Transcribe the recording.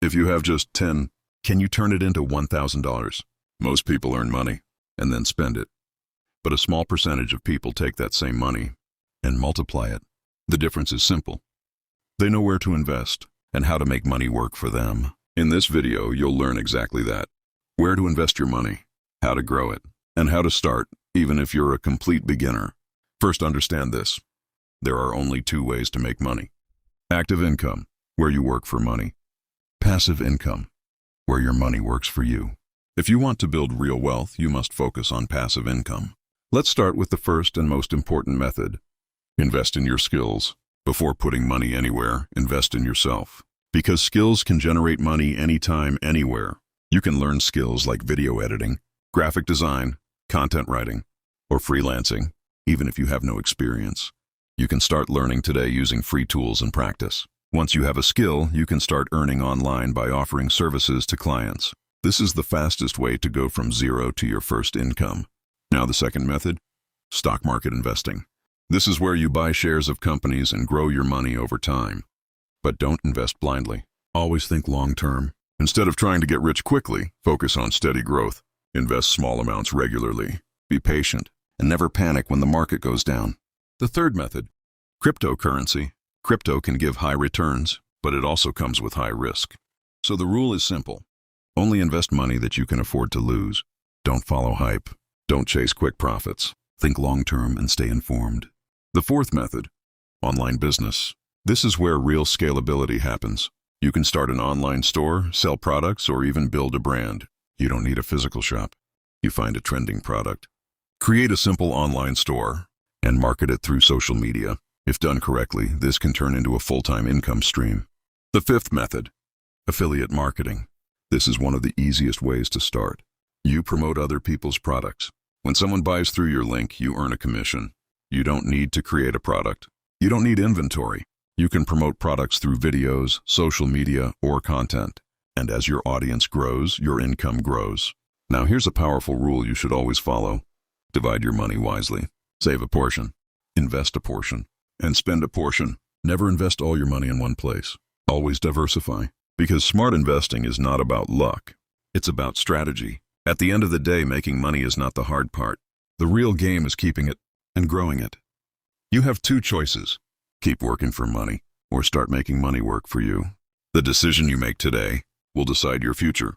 If you have just 10, can you turn it into $1,000? Most people earn money and then spend it. But a small percentage of people take that same money and multiply it. The difference is simple. They know where to invest and how to make money work for them. In this video, you'll learn exactly that. Where to invest your money, how to grow it, and how to start, even if you're a complete beginner. First, understand this. There are only two ways to make money. Active income, where you work for money. Passive income, where your money works for you. If you want to build real wealth, you must focus on passive income. Let's start with the first and most important method. Invest in your skills. Before putting money anywhere, invest in yourself. Because skills can generate money anytime, anywhere. You can learn skills like video editing, graphic design, content writing, or freelancing, even if you have no experience. You can start learning today using free tools and practice. Once you have a skill, you can start earning online by offering services to clients. This is the fastest way to go from zero to your first income. Now the second method, stock market investing. This is where you buy shares of companies and grow your money over time. But don't invest blindly. Always think long-term. Instead of trying to get rich quickly, focus on steady growth. Invest small amounts regularly. Be patient, and never panic when the market goes down. The third method, cryptocurrency. Crypto can give high returns, but it also comes with high risk. So the rule is simple. Only invest money that you can afford to lose. Don't follow hype. Don't chase quick profits. Think long-term and stay informed. The fourth method, online business. This is where real scalability happens. You can start an online store, sell products, or even build a brand. You don't need a physical shop. You find a trending product. Create a simple online store and market it through social media. If done correctly, this can turn into a full-time income stream. The fifth method, affiliate marketing. This is one of the easiest ways to start. You promote other people's products. When someone buys through your link, you earn a commission. You don't need to create a product. You don't need inventory. You can promote products through videos, social media, or content. And as your audience grows, your income grows. Now here's a powerful rule you should always follow. Divide your money wisely. Save a portion. Invest a portion. And spend a portion. Never invest all your money in one place. Always diversify. Because smart investing is not about luck. It's about strategy. At the end of the day, making money is not the hard part. The real game is keeping it and growing it. You have two choices. Keep working for money or start making money work for you. The decision you make today will decide your future.